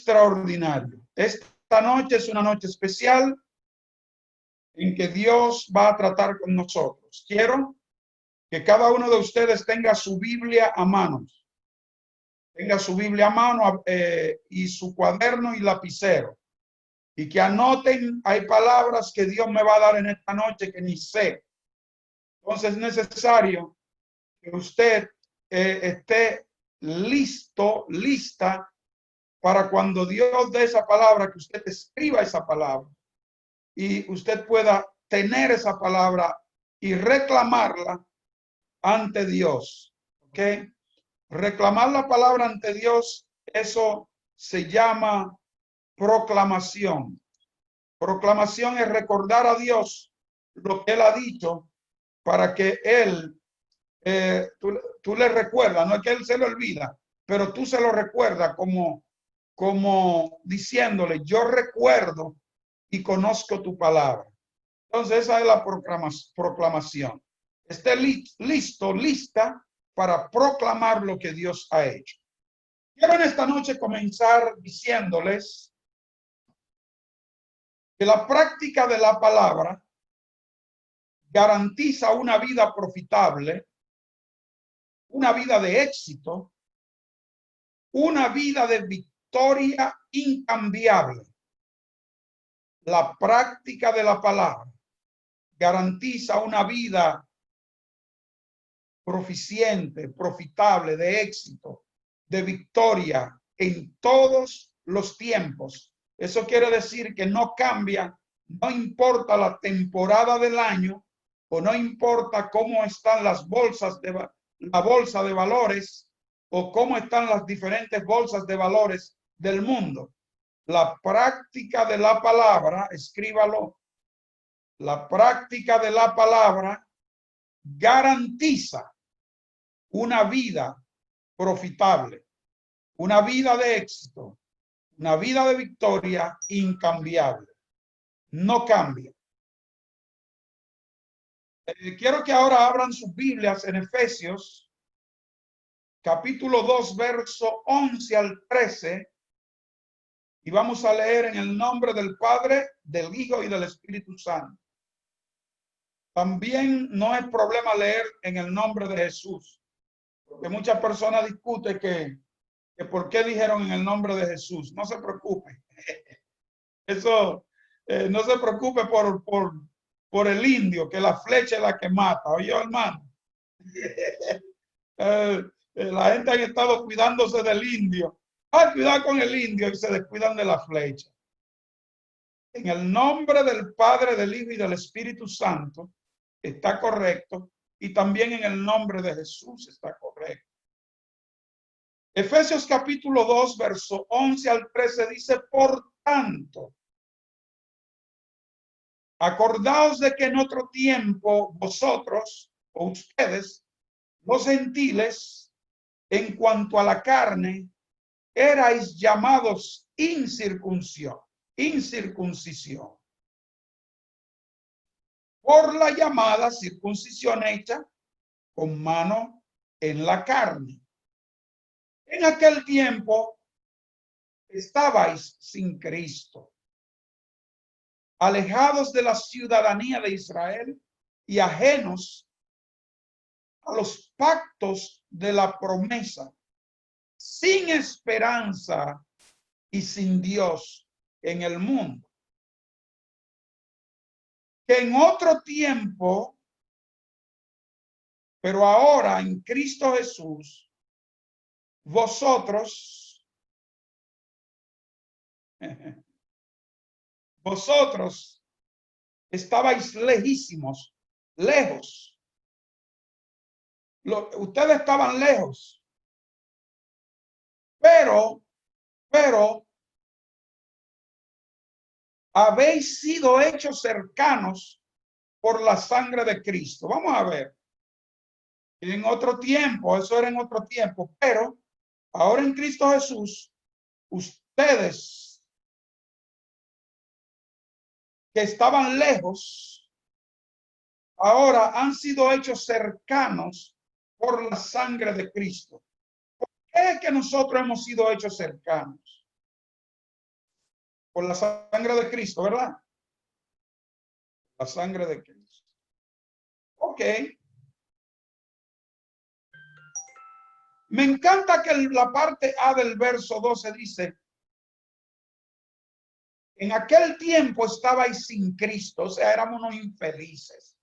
extraordinario. Esta noche es una noche especial en que Dios va a tratar con nosotros. Quiero que cada uno de ustedes tenga su Biblia a mano. Tenga su Biblia a mano y su cuaderno y lapicero. Y que anoten, hay palabras que Dios me va a dar en esta noche que ni sé. Entonces es necesario que usted esté listo, lista, para cuando Dios dé esa palabra, que usted escriba esa palabra y usted pueda tener esa palabra y reclamarla ante Dios. ¿Ok? Reclamar la palabra ante Dios, eso se llama proclamación. Proclamación es recordar a Dios lo que Él ha dicho para que Él, tú le recuerdas, no es que Él se lo olvida, pero tú se lo recuerdas como diciéndole, yo recuerdo y conozco tu palabra. Entonces esa es la proclamación. Esté listo, lista para proclamar lo que Dios ha hecho. Quiero en esta noche comenzar diciéndoles que la práctica de la palabra garantiza una vida profitable, una vida de éxito, una vida de victoria incambiable. La práctica de la palabra garantiza una vida proficiente, profitable, de éxito, de victoria en todos los tiempos. Eso quiere decir que no cambia, no importa la temporada del año o no importa cómo están las bolsas la bolsa de valores o cómo están las diferentes bolsas de valores del mundo. La práctica de la palabra, escríbalo, la práctica de la palabra garantiza una vida profitable, una vida de éxito, una vida de victoria incambiable. No cambia. Quiero que ahora abran sus Biblias en Efesios, capítulo 2, verso 11 al 13. Y vamos a leer en el nombre del Padre, del Hijo y del Espíritu Santo. También no es problema leer en el nombre de Jesús, porque muchas personas discuten que por qué dijeron en el nombre de Jesús. No se preocupe. Eso, no se preocupe por el indio, que la flecha es la que mata. Oye, hermano. La gente ha estado cuidándose del indio. Cuidado con el indio y se descuidan de la flecha. En el nombre del Padre, del Hijo y del Espíritu Santo está correcto, y también en el nombre de Jesús está correcto. Efesios capítulo 2, verso 11 al 13 dice, por tanto, acordaos de que en otro tiempo vosotros o ustedes, los gentiles, en cuanto a la carne, erais llamados incircuncisión, por la llamada circuncisión hecha con mano en la carne. En aquel tiempo estabais sin Cristo, alejados de la ciudadanía de Israel y ajenos a los pactos de la promesa, sin esperanza y sin Dios en el mundo. Que en otro tiempo, pero ahora en Cristo Jesús, vosotros estabais lejísimos, lejos. Ustedes estaban lejos, pero habéis sido hechos cercanos por la sangre de Cristo. Vamos a ver. En otro tiempo, eso era en otro tiempo, pero ahora en Cristo Jesús, ustedes que estaban lejos, ahora han sido hechos cercanos por la sangre de Cristo. ¿Por qué es que nosotros hemos sido hechos cercanos? Por la sangre de Cristo, ¿verdad? La sangre de Cristo. Ok. Me encanta que la parte A del verso 12 dice, en aquel tiempo estabais sin Cristo, o sea, éramos unos infelices.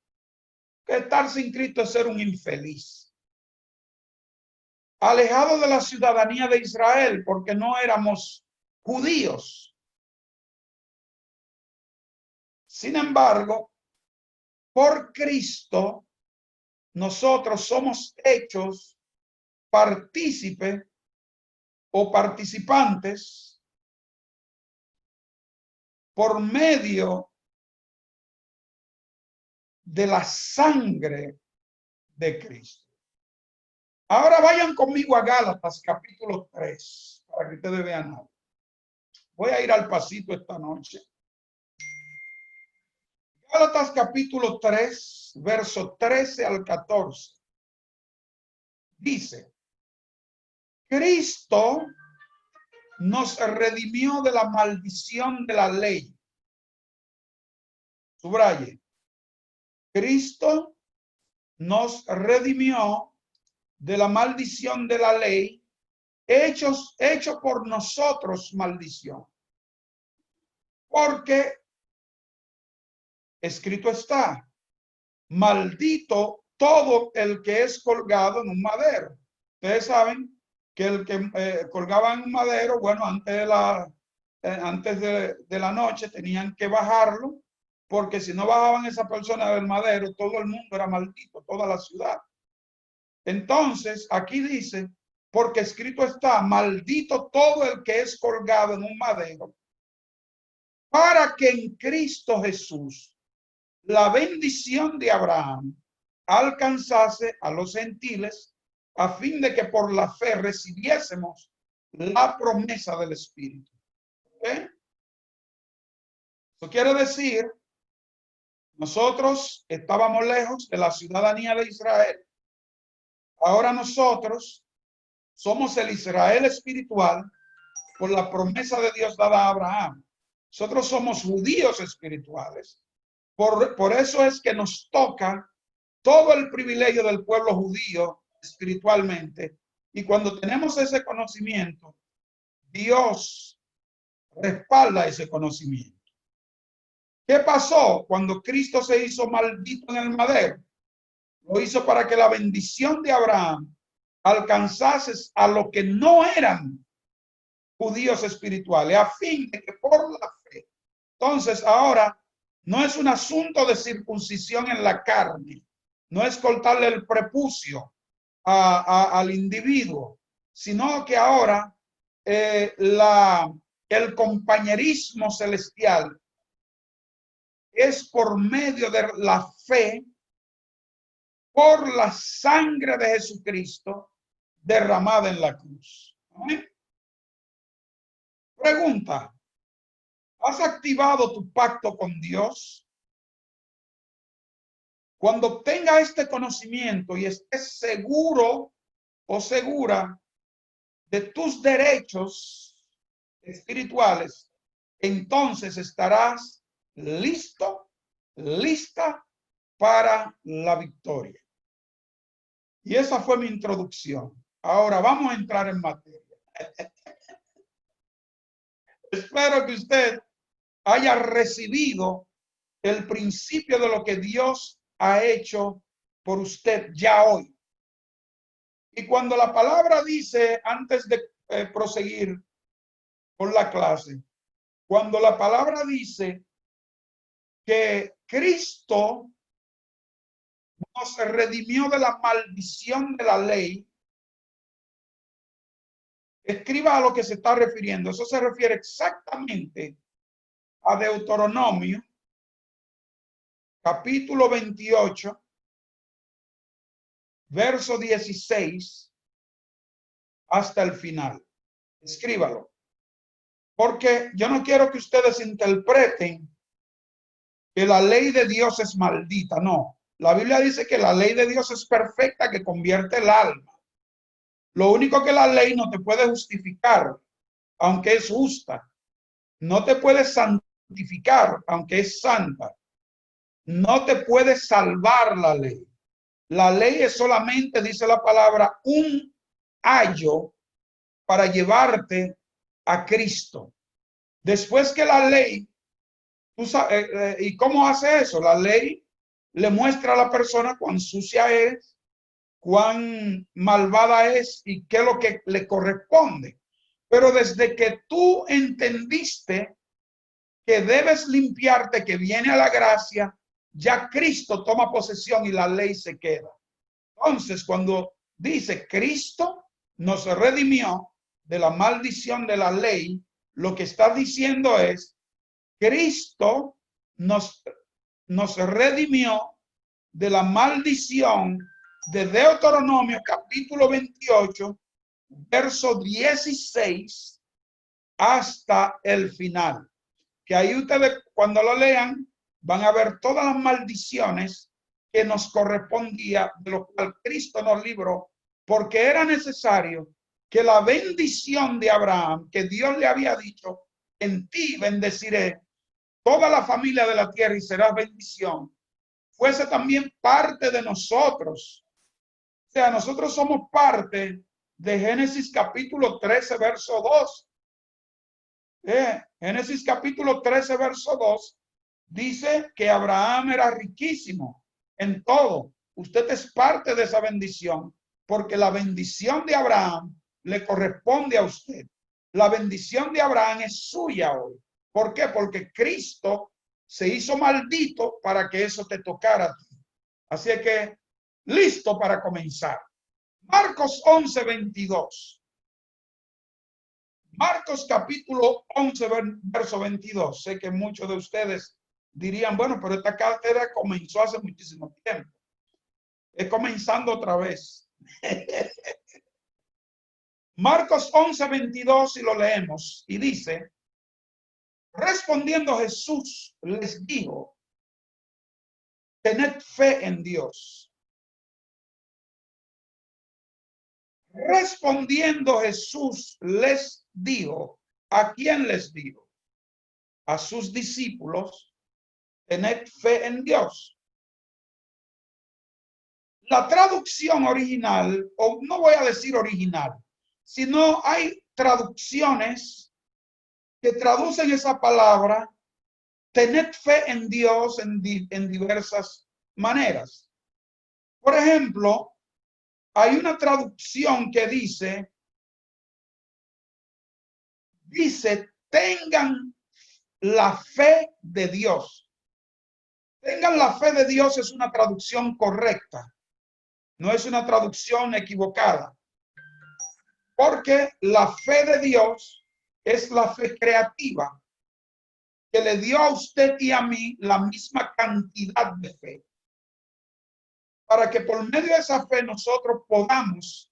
Que estar sin Cristo es ser un infeliz. Alejado de la ciudadanía de Israel, porque no éramos judíos. Sin embargo, por Cristo, nosotros somos hechos partícipes o participantes por medio de la sangre de Cristo. Ahora vayan conmigo a Gálatas capítulo 3 para que ustedes vean algo. Voy a ir al pasito esta noche. Gálatas capítulo 3, verso 13 al 14. Dice, Cristo nos redimió de la maldición de la ley. Subraye. Cristo nos redimió de la maldición de la ley, hecho por nosotros maldición. Porque escrito está, maldito todo el que es colgado en un madero. Ustedes saben que el que colgaba en un madero, bueno, antes de la noche tenían que bajarlo, porque si no bajaban esa persona del madero, todo el mundo era maldito, toda la ciudad. Entonces, aquí dice, porque escrito está, maldito todo el que es colgado en un madero, para que en Cristo Jesús la bendición de Abraham alcanzase a los gentiles, a fin de que por la fe recibiésemos la promesa del Espíritu. ¿Okay? Eso quiere decir, nosotros estábamos lejos de la ciudadanía de Israel. Ahora nosotros somos el Israel espiritual por la promesa de Dios dada a Abraham. Nosotros somos judíos espirituales. Por eso es que nos toca todo el privilegio del pueblo judío espiritualmente. Y cuando tenemos ese conocimiento, Dios respalda ese conocimiento. ¿Qué pasó cuando Cristo se hizo maldito en el madero? Lo hizo para que la bendición de Abraham alcanzase a los que no eran judíos espirituales, a fin de que por la fe. Entonces, ahora no es un asunto de circuncisión en la carne, no es cortarle el prepucio al individuo, sino que ahora el compañerismo celestial es por medio de la fe, por la sangre de Jesucristo derramada en la cruz. ¿Amén? Pregunta, ¿has activado tu pacto con Dios? Cuando obtenga este conocimiento y estés seguro o segura de tus derechos espirituales, entonces estarás listo, lista para la victoria. Y esa fue mi introducción. Ahora vamos a entrar en materia. Espero que usted haya recibido el principio de lo que Dios ha hecho por usted ya hoy. Y cuando la palabra dice, antes de proseguir con la clase, cuando la palabra dice que Cristo nos redimió de la maldición de la ley, escriba a lo que se está refiriendo. Eso se refiere exactamente a Deuteronomio, capítulo 28, verso 16, hasta el final. Escríbalo. Porque yo no quiero que ustedes interpreten que la ley de Dios es maldita. No. La Biblia dice que la ley de Dios es perfecta, que convierte el alma. Lo único que la ley no te puede justificar, aunque es justa. No te puedes santificar, aunque es santa. No te puede salvar la ley. La ley es solamente, dice la palabra, un ayo para llevarte a Cristo. Después que la ley, tú sabes, ¿y cómo hace eso? La ley le muestra a la persona cuán sucia es, cuán malvada es y qué es lo que le corresponde. Pero desde que tú entendiste que debes limpiarte, que viene a la gracia, ya Cristo toma posesión y la ley se queda. Entonces, cuando dice Cristo nos redimió de la maldición de la ley, lo que está diciendo es Cristo nos redimió de la maldición de Deuteronomio capítulo 28, verso 16 hasta el final. Que ahí ustedes cuando lo lean van a ver todas las maldiciones que nos correspondía, de lo cual Cristo nos libró, porque era necesario que la bendición de Abraham, que Dios le había dicho, en ti bendeciré toda la familia de la tierra y serás bendición, fuese también parte de nosotros. O sea, nosotros somos parte de Génesis capítulo 13, verso 2. Génesis capítulo 13, verso 2, dice que Abraham era riquísimo en todo. Usted es parte de esa bendición, porque la bendición de Abraham le corresponde a usted. La bendición de Abraham es suya hoy. ¿Por qué? Porque Cristo se hizo maldito para que eso te tocara a ti. Así que, listo para comenzar. Marcos 11, 22. Marcos capítulo 11, verso 22. Sé que muchos de ustedes dirían, bueno, pero esta cátedra comenzó hace muchísimo tiempo. Es comenzando otra vez. Marcos 11, 22, y lo leemos, y dice, respondiendo Jesús les dijo, tened fe en Dios. Respondiendo Jesús les dijo, ¿a quién les dijo? A sus discípulos, tened fe en Dios. La traducción original, o no voy a decir original, sino hay traducciones que traducen esa palabra, tened fe en Dios en diversas maneras. Por ejemplo, hay una traducción que dice, tengan la fe de Dios. Tengan la fe de Dios es una traducción correcta. No es una traducción equivocada. Porque la fe de Dios es la fe creativa que le dio a usted y a mí la misma cantidad de fe. Para que por medio de esa fe nosotros podamos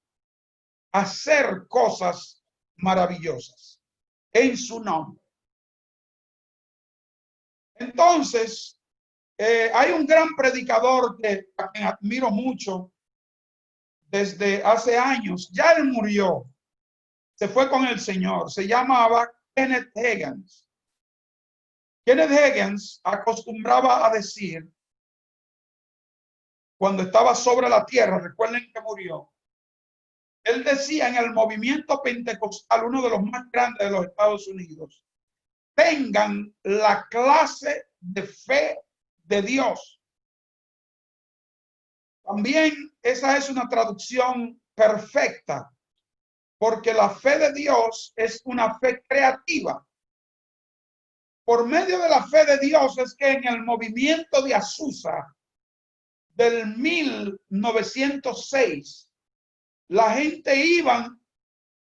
hacer cosas maravillosas en su nombre. Entonces, hay un gran predicador que admiro mucho desde hace años. Ya él murió, se fue con el Señor. Se llamaba Kenneth Hagin. Kenneth Hagin acostumbraba a decir, cuando estaba sobre la tierra, recuerden que murió, él decía en el movimiento pentecostal, uno de los más grandes de los Estados Unidos, tengan la clase de fe de Dios. También esa es una traducción perfecta, porque la fe de Dios es una fe creativa. Por medio de la fe de Dios es que en el movimiento de Azusa del 1906, la gente iba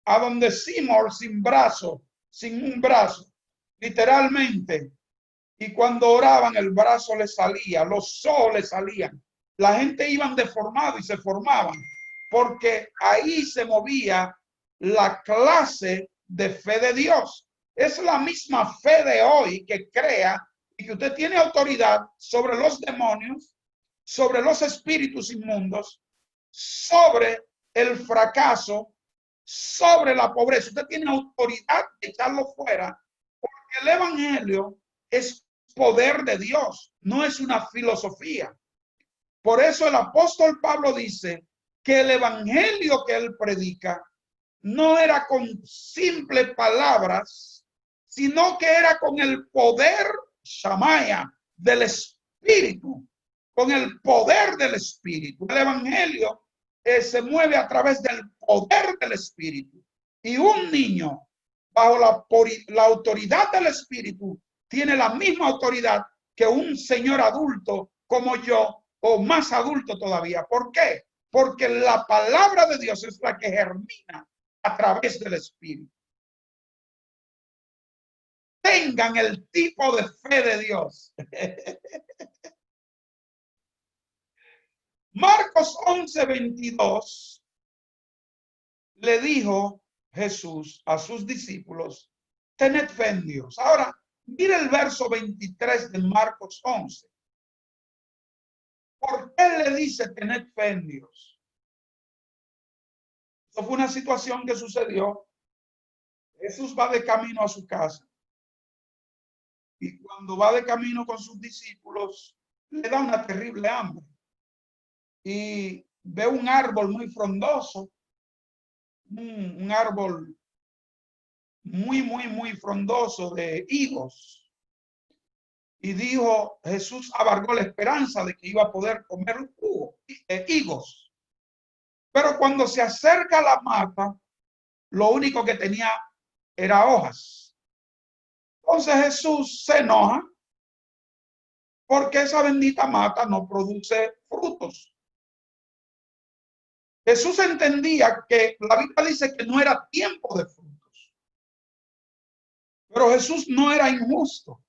a donde Seymour sin brazo, sin un brazo, literalmente. Y cuando oraban, el brazo le salía, los ojos le salían. La gente iban deformado y se formaban, porque ahí se movía la clase de fe de Dios. Es la misma fe de hoy que crea y que usted tiene autoridad sobre los demonios, sobre los espíritus inmundos, sobre el fracaso, sobre la pobreza. Usted tiene autoridad de echarlo fuera, porque El evangelio es poder de Dios, no es una filosofía. Por eso el apóstol Pablo dice que el evangelio que él predica no era con simples palabras, sino que era con el poder, shamaya, del Espíritu, con el poder del Espíritu. El evangelio se mueve a través del poder del Espíritu. Y un niño, bajo la autoridad del Espíritu, tiene la misma autoridad que un señor adulto como yo, o más adulto todavía. ¿Por qué? Porque la palabra de Dios es la que germina a través del Espíritu. Tengan el tipo de fe de Dios. Marcos 11:22 le dijo Jesús a sus discípulos, tened fe en Dios. Ahora, mire el verso 23 de Marcos 11. ¿Por qué le dice tened fe en Dios? Eso fue una situación que sucedió. Jesús va de camino a su casa. Y cuando va de camino con sus discípulos, le da una terrible hambre. Y ve un árbol muy frondoso, un árbol muy frondoso de higos. Y dijo, Jesús abargó la esperanza de que iba a poder comer higos. Pero cuando se acerca a la mata, lo único que tenía era hojas. Entonces Jesús se enoja porque esa bendita mata no produce frutos. Jesús entendía que la Biblia dice que no era tiempo de frutos. Pero Jesús no era injusto.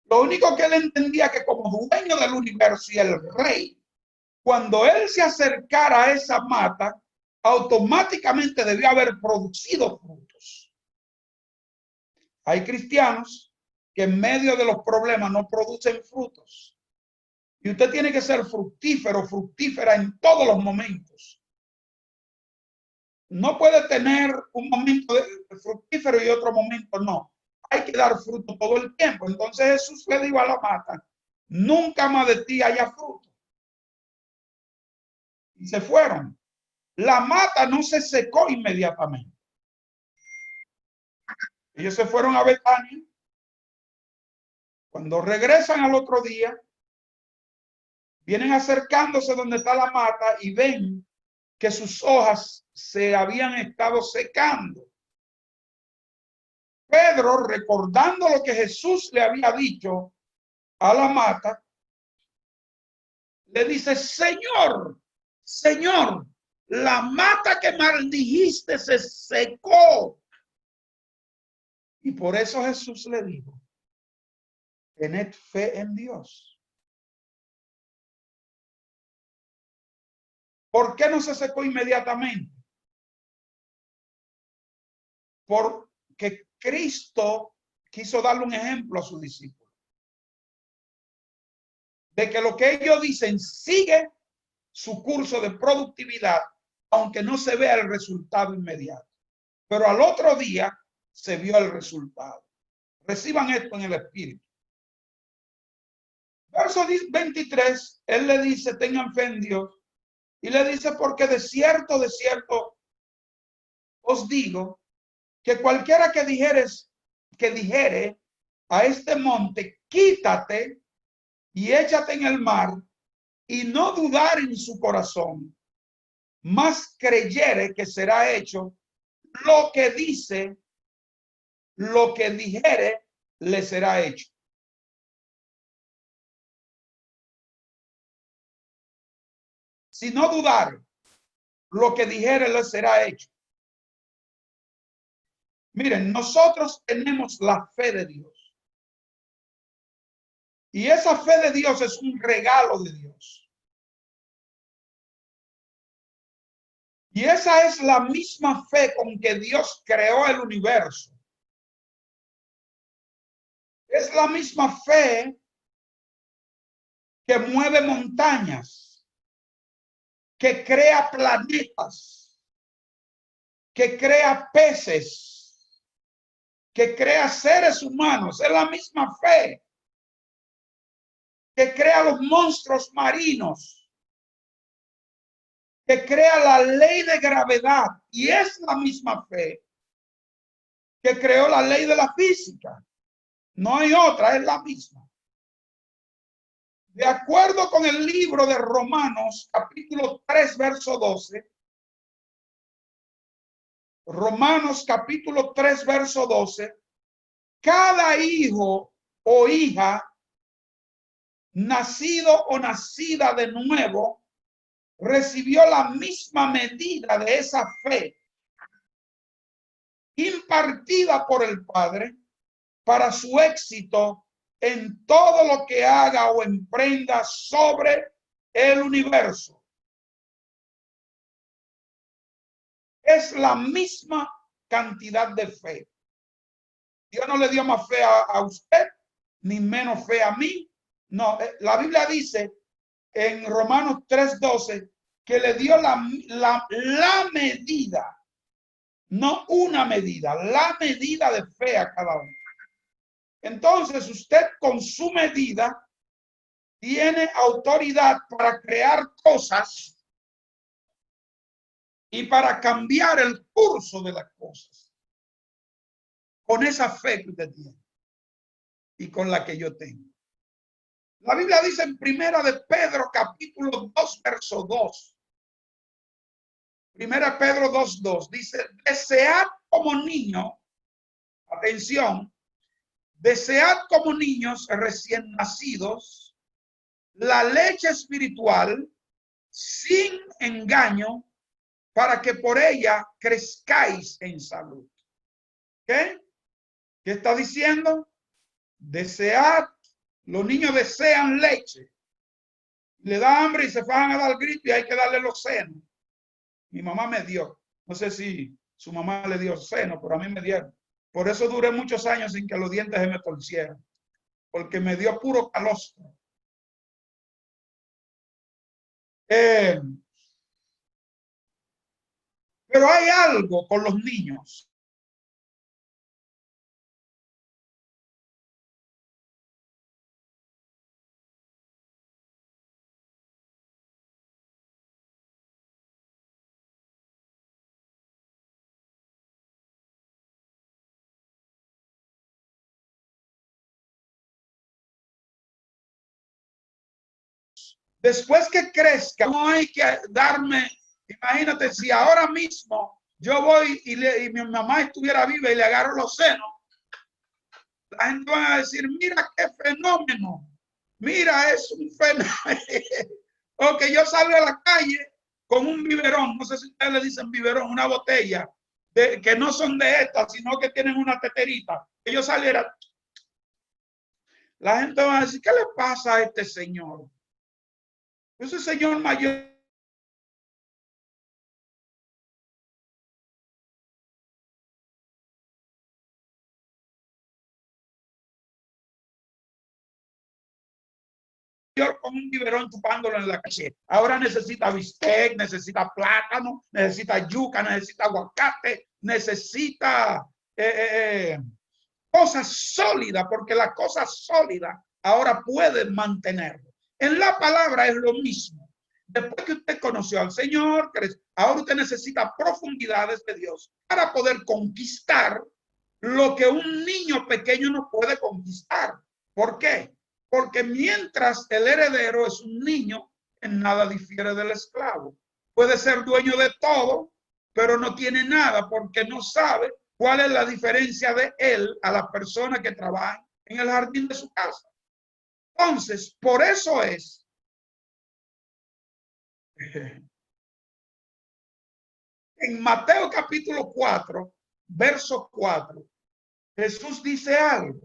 Lo único que él entendía que como dueño del universo y el rey, cuando él se acercara a esa mata, automáticamente debía haber producido frutos. Hay cristianos que en medio de los problemas no producen frutos. Y usted tiene que ser fructífero, fructífera en todos los momentos. No puede tener un momento fructífero y otro momento no. Hay que dar fruto todo el tiempo. Entonces Jesús le dijo a la mata, nunca más de ti haya fruto. Y se fueron. La mata no se secó inmediatamente. Ellos se fueron a Betania. Cuando regresan al otro día, vienen acercándose donde está la mata y ven que sus hojas se habían estado secando. Pedro, recordando lo que Jesús le había dicho a la mata, le dice, Señor, Señor, la mata que maldijiste se secó. Y por eso Jesús le dijo, tened fe en Dios. ¿Por qué no se secó inmediatamente? Porque Cristo quiso darle un ejemplo a sus discípulos. De que lo que ellos dicen sigue su curso de productividad, aunque no se vea el resultado inmediato. Pero al otro día se vio el resultado. Reciban esto en el Espíritu. Verso 23, él le dice, tengan fe en Dios. Y le dice, porque de cierto os digo, que cualquiera que dijere a este monte, quítate y échate en el mar, y no dudar en su corazón, mas creyere que será hecho lo que dice, lo que dijere, le será hecho. Si no dudar, lo que dijere le será hecho. Miren, nosotros tenemos la fe de Dios. Y esa fe de Dios es un regalo de Dios. Y esa es la misma fe con que Dios creó el universo. Es la misma fe que mueve montañas, que crea planetas, que crea peces, que crea seres humanos, es la misma fe que crea los monstruos marinos, que crea la ley de gravedad, y es la misma fe que creó la ley de la física. No hay otra, es la misma. De acuerdo con el libro de Romanos, capítulo 3, verso 12, Romanos capítulo 3, verso 12, cada hijo o hija nacido o nacida de nuevo recibió la misma medida de esa fe impartida por el Padre para su éxito en todo lo que haga o emprenda sobre el universo. Es la misma cantidad de fe. Dios no le dio más fe a usted, ni menos fe a mí. No, la Biblia dice en Romanos 3:12 que le dio la medida, no una medida, la medida de fe a cada uno. Entonces usted con su medida tiene autoridad para crear cosas y para cambiar el curso de las cosas. Con esa fe que usted tiene y con la que yo tengo. La Biblia dice en Primera de Pedro, capítulo 2, verso 2. Primera Pedro 2:2 dice, desead como niños, atención, desead como niños recién nacidos la leche espiritual sin engaño para que por ella crezcáis en salud. ¿Qué? ¿Qué está diciendo? Desead, los niños desean leche. Le da hambre y se van a dar grito y hay que darle los senos. Mi mamá me dio. No sé si su mamá le dio seno, pero a mí me dieron. Por eso duré muchos años sin que los dientes se me torcieran. Porque me dio puro calostro. Pero hay algo con los niños. Después que crezca, no hay que darme, imagínate si ahora mismo yo voy y mi mamá estuviera viva y le agarro los senos, la gente va a decir, mira qué fenómeno, mira, es un fenómeno. O que yo salga a la calle con un biberón, no sé si ustedes le dicen biberón, una botella, que no son de estas, sino que tienen una teterita, que yo saliera, la gente va a decir, ¿qué le pasa a este señor? Ese señor mayor con un biberón chupándolo en la calle. Ahora necesita bistec, necesita plátano, necesita yuca, necesita aguacate, necesita cosas sólidas, porque la cosa sólida ahora puede mantenerlo. En la palabra es lo mismo. Después que usted conoció al Señor, ahora usted necesita profundidades de Dios para poder conquistar lo que un niño pequeño no puede conquistar. ¿Por qué? Porque mientras el heredero es un niño, en nada difiere del esclavo. Puede ser dueño de todo, pero no tiene nada porque no sabe cuál es la diferencia de él a la persona que trabaja en el jardín de su casa. Entonces, por eso es en Mateo capítulo 4, verso 4, Jesús dice algo.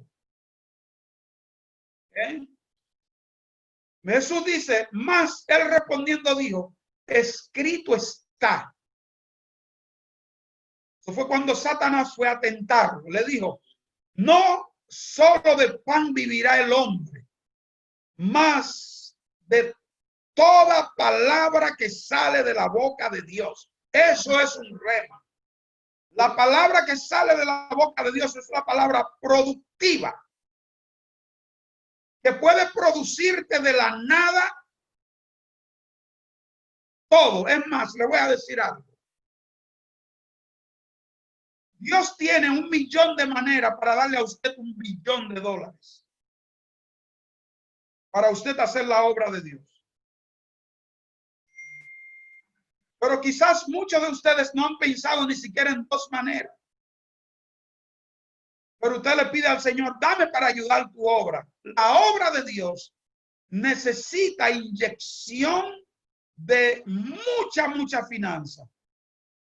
Jesús dice, más él respondiendo dijo, escrito está. Eso fue cuando Satanás fue a tentarlo. Le dijo, no solo de pan vivirá el hombre, más de toda palabra que sale de la boca de Dios. Eso es un rema. La palabra que sale de la boca de Dios es una palabra productiva, que puede producirte de la nada todo. Es más, le voy a decir algo. Dios tiene 1.000.000 de maneras para darle a usted $1.000.000.000 para usted hacer la obra de Dios. Pero quizás muchos de ustedes no han pensado ni siquiera en 2 maneras. Pero usted le pide al Señor, dame para ayudar tu obra. La obra de Dios necesita inyección de mucha finanza.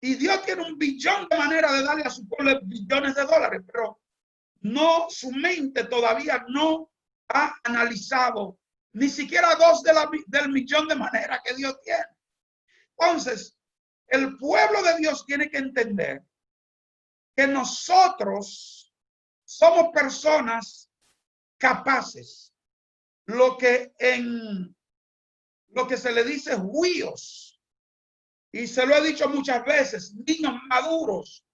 Y Dios tiene 1.000.000.000 de maneras de darle a su pueblo billones de dólares, pero no, su mente todavía no ha analizado ni siquiera 2 del millón de maneras que Dios tiene. Entonces, el pueblo de Dios tiene que entender que nosotros somos personas capaces, lo que se le dice juíos, y se lo he dicho muchas veces, niños maduros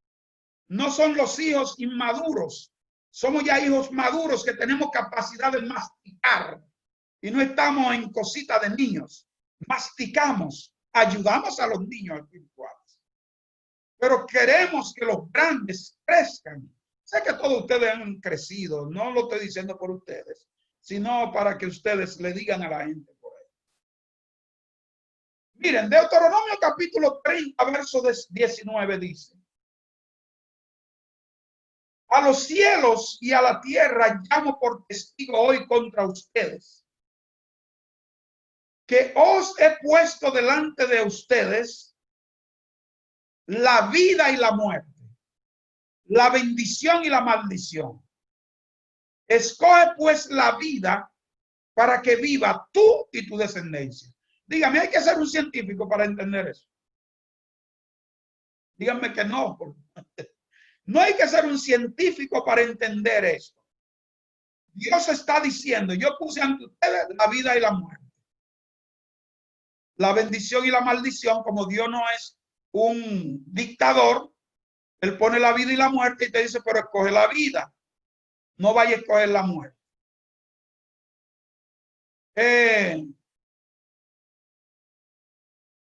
no son los hijos inmaduros, somos ya hijos maduros que tenemos capacidad de masticar y no estamos en cositas de niños. Masticamos, ayudamos a los niños espirituales, pero queremos que los grandes crezcan. Sé que todos ustedes han crecido, no lo estoy diciendo por ustedes, sino para que ustedes le digan a la gente por ahí. Miren, Deuteronomio capítulo 30, verso 19 dice: a los cielos y a la tierra llamo por testigo hoy contra ustedes, que os he puesto delante de ustedes la vida y la muerte, la bendición y la maldición. Escoge pues la vida para que viva tú y tu descendencia. Dígame, ¿hay que ser un científico para entender eso? Díganme que no. No hay que ser un científico para entender esto. Dios está diciendo, yo puse ante ustedes la vida y la muerte, la bendición y la maldición. Como Dios no es un dictador, Él pone la vida y la muerte y te dice, pero escoge la vida, no vaya a escoger la muerte.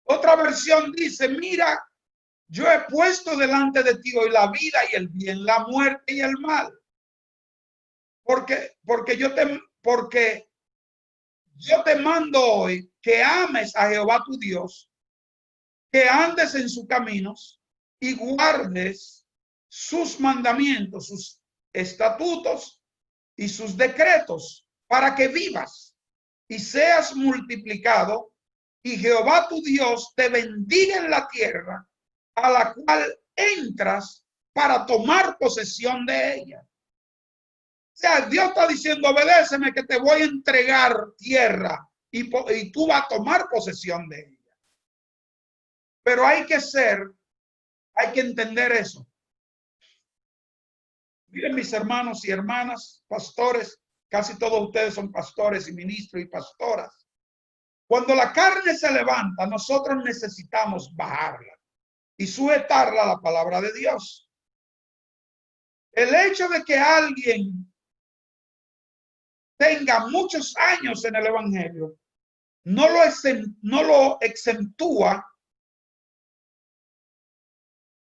Otra versión dice, mira, yo he puesto delante de ti hoy la vida y el bien, la muerte y el mal. Porque yo te mando hoy que ames a Jehová tu Dios, que andes en sus caminos y guardes sus mandamientos, sus estatutos y sus decretos, para que vivas y seas multiplicado, y Jehová tu Dios te bendiga en la tierra a la cual entras para tomar posesión de ella. O sea, Dios está diciendo, obedéceme que te voy a entregar tierra y tú vas a tomar posesión de ella. Pero hay que entender eso. Miren, mis hermanos y hermanas, pastores, casi todos ustedes son pastores y ministros y pastoras. Cuando la carne se levanta, nosotros necesitamos bajarla y sujetarla a la palabra de Dios. El hecho de que alguien tenga muchos años en el evangelio no lo exentúa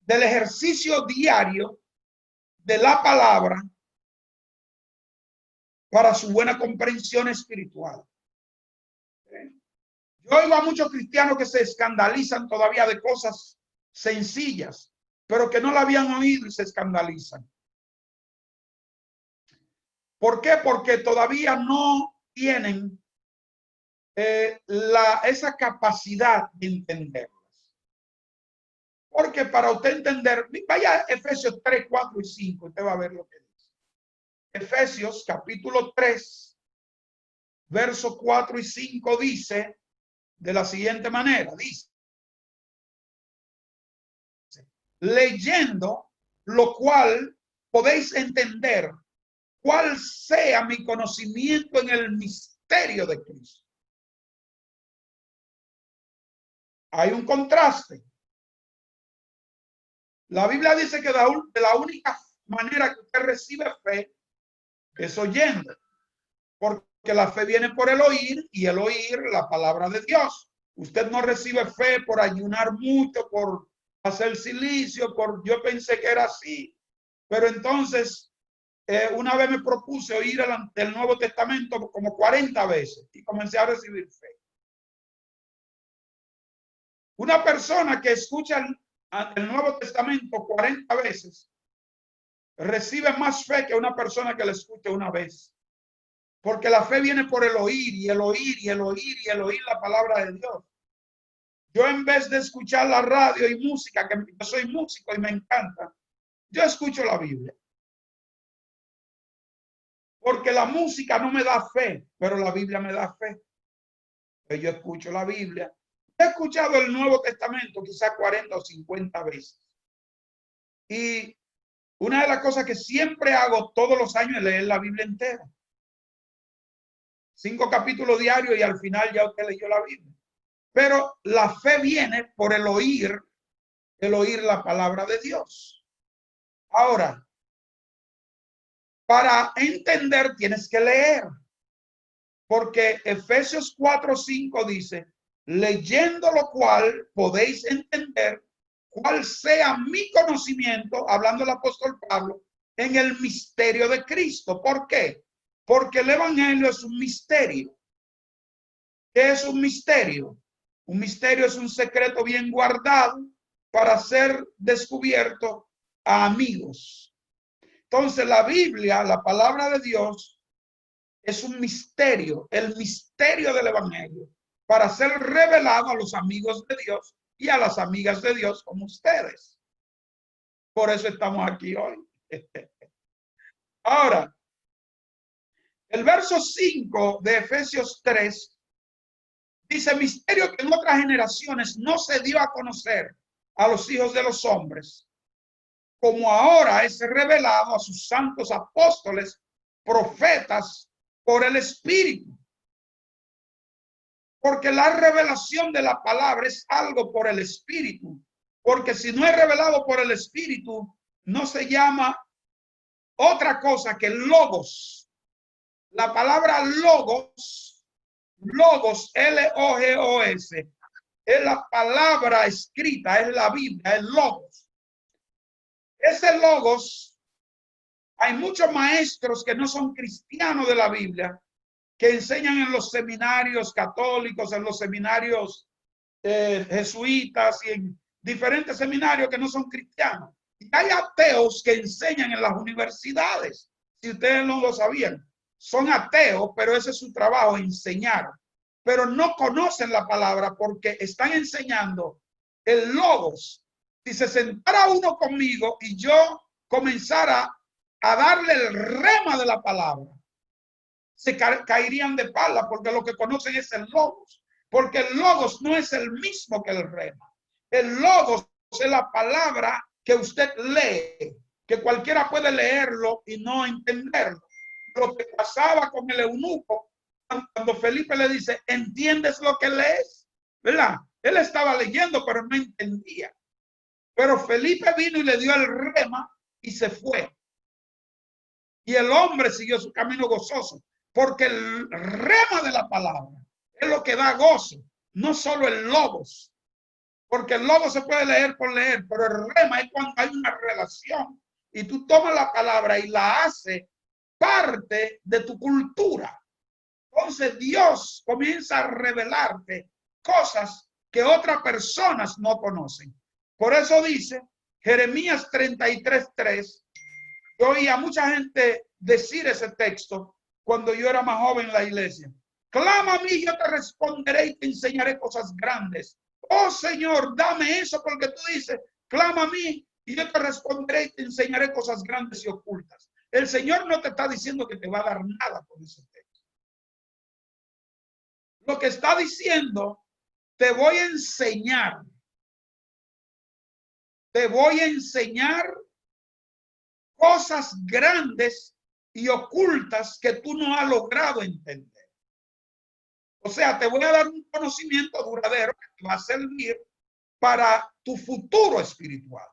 del ejercicio diario de la palabra para su buena comprensión espiritual. Yo oigo a muchos cristianos que se escandalizan todavía de cosas sencillas, pero que no la habían oído y se escandalizan. ¿Por qué? Porque todavía no tienen esa capacidad de entenderlas. Porque para usted entender, vaya a Efesios 3, 4 y 5, usted va a ver lo que dice. Efesios capítulo 3, verso 4 y 5 dice de la siguiente manera, dice, leyendo lo cual podéis entender cuál sea mi conocimiento en el misterio de Cristo. Hay un contraste. La Biblia dice que la única manera que usted recibe fe es oyendo, porque la fe viene por el oír y el oír la palabra de Dios. Usted no recibe fe por ayunar mucho, por hacer silicio, yo pensé que era así, pero entonces una vez me propuse oír el Nuevo Testamento como 40 veces y comencé a recibir fe. Una persona que escucha el Nuevo Testamento 40 veces recibe más fe que una persona que lo escuche una vez. Porque la fe viene por el oír y el oír y el oír y el oír la palabra de Dios. Yo en vez de escuchar la radio y música, que yo soy músico y me encanta, yo escucho la Biblia. Porque la música no me da fe, pero la Biblia me da fe. Yo escucho la Biblia. He escuchado el Nuevo Testamento quizás 40 o 50 veces. Y una de las cosas que siempre hago todos los años es leer la Biblia entera. 5 capítulos diarios y al final ya usted leyó la Biblia. Pero la fe viene por el oír la palabra de Dios. Ahora, para entender tienes que leer. Porque Efesios 4:5 dice, leyendo lo cual podéis entender cuál sea mi conocimiento, hablando el apóstol Pablo, en el misterio de Cristo. ¿Por qué? Porque el evangelio es un misterio. ¿Qué es un misterio? Un misterio es un secreto bien guardado para ser descubierto a amigos. Entonces la Biblia, la palabra de Dios, es un misterio, el misterio del evangelio, para ser revelado a los amigos de Dios y a las amigas de Dios como ustedes. Por eso estamos aquí hoy. Ahora, el verso 5 de Efesios 3 dice, misterio que en otras generaciones no se dio a conocer a los hijos de los hombres, como ahora es revelado a sus santos apóstoles, profetas, por el Espíritu. Porque la revelación de la palabra es algo por el Espíritu. Porque si no es revelado por el Espíritu, no se llama otra cosa que logos. La palabra logos, L-O-G-O-S, es la palabra escrita, es la Biblia, es logos. Ese logos, hay muchos maestros que no son cristianos de la Biblia, que enseñan en los seminarios católicos, en los seminarios jesuitas y en diferentes seminarios que no son cristianos. Y hay ateos que enseñan en las universidades. Si ustedes no lo sabían, son ateos, pero ese es su trabajo, enseñar. Pero no conocen la palabra porque están enseñando el logos. Si se sentara uno conmigo y yo comenzara a darle el rema de la palabra, se caerían de pala porque lo que conocen es el logos. Porque el logos no es el mismo que el rema. El logos es la palabra que usted lee, que cualquiera puede leerlo y no entenderlo. Lo que pasaba con el eunuco, cuando Felipe le dice, ¿entiendes lo que lees? ¿Verdad? Él estaba leyendo, pero no entendía. Pero Felipe vino y le dio el rema y se fue. Y el hombre siguió su camino gozoso, porque el rema de la palabra es lo que da gozo, no solo el logos. Porque el logos se puede leer por leer, pero el rema es cuando hay una relación y tú tomas la palabra y la haces parte de tu cultura. Entonces Dios comienza a revelarte cosas que otras personas no conocen. Por eso dice Jeremías 33:3. Yo oí a mucha gente decir ese texto cuando yo era más joven en la iglesia. Clama a mí, yo te responderé y te enseñaré cosas grandes. Oh Señor, dame eso porque tú dices, clama a mí y yo te responderé y te enseñaré cosas grandes y ocultas. El Señor no te está diciendo que te va a dar nada por ese texto. Lo que está diciendo, te voy a enseñar. Te voy a enseñar cosas grandes y ocultas que tú no has logrado entender. O sea, te voy a dar un conocimiento duradero que te va a servir para tu futuro espiritual.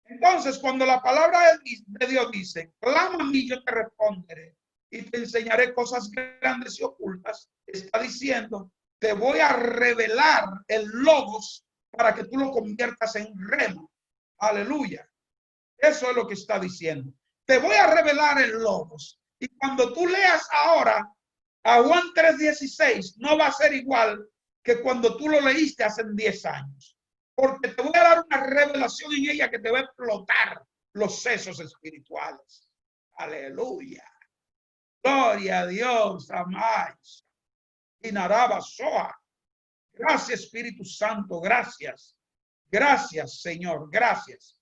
Entonces, cuando la palabra de Dios dice, clama a mí, yo te responderé y te enseñaré cosas grandes y ocultas, está diciendo, te voy a revelar el logos para que tú lo conviertas en rema. Aleluya. Eso es lo que está diciendo. Te voy a revelar el logos. Y cuando tú leas ahora a Juan 3:16, no va a ser igual que cuando tú lo leíste hace 10 años. Porque te voy a dar una revelación en ella que te va a explotar los sesos espirituales. Aleluya. Gloria a Dios, amáis. Inaraba soa. Gracias, Espíritu Santo, gracias. Gracias, Señor, gracias.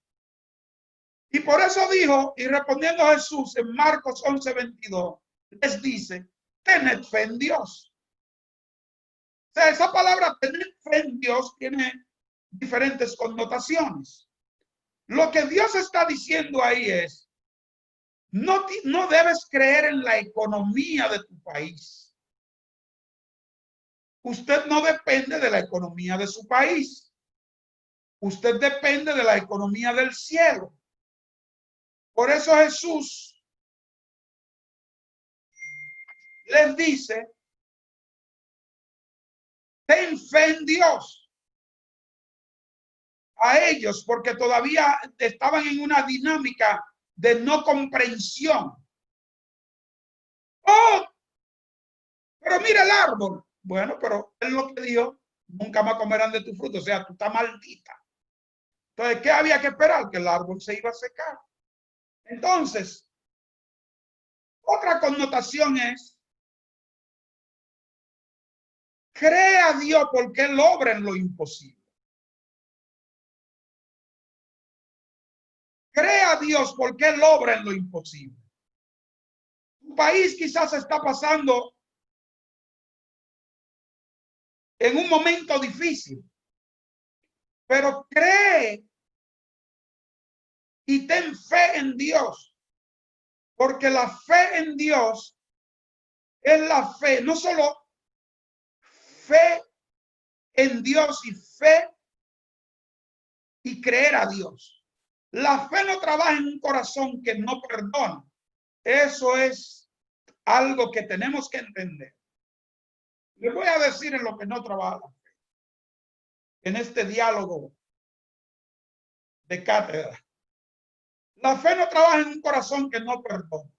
Y por eso dijo, y respondiendo a Jesús en Marcos 11:22, les dice, tened fe en Dios. O sea, esa palabra tener fe en Dios tiene diferentes connotaciones. Lo que Dios está diciendo ahí es, no debes creer en la economía de tu país. Usted no depende de la economía de su país. Usted depende de la economía del cielo. Por eso Jesús les dice, ten fe en Dios. A ellos, porque todavía estaban en una dinámica de no comprensión. Oh, pero mira el árbol. Bueno, pero es lo que dijo, nunca más comerán de tu fruto. O sea, tú estás maldita. Entonces, ¿qué había que esperar? Que el árbol se iba a secar. Entonces, otra connotación es, cree a Dios porque Él obra en lo imposible. Cree a Dios porque Él obra en lo imposible. Tu país quizás está pasando en un momento difícil, pero cree y ten fe en Dios, porque la fe en Dios es la fe, no solo fe en Dios y fe y creer a Dios. La fe no trabaja en un corazón que no perdona. Eso es algo que tenemos que entender. Les voy a decir en lo que no trabaja la fe, en este diálogo de cátedra. La fe no trabaja en un corazón que no perdona.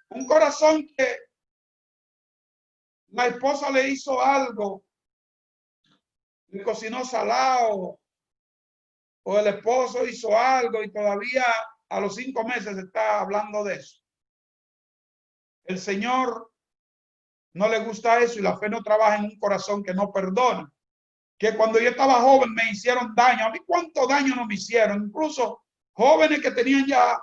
Un corazón que la esposa le hizo algo, le cocinó salado, o el esposo hizo algo y todavía a los 5 meses está hablando de eso. El Señor no le gusta eso y la fe no trabaja en un corazón que no perdona. Que cuando yo estaba joven me hicieron daño. A mí cuánto daño no me hicieron. Incluso jóvenes que tenían ya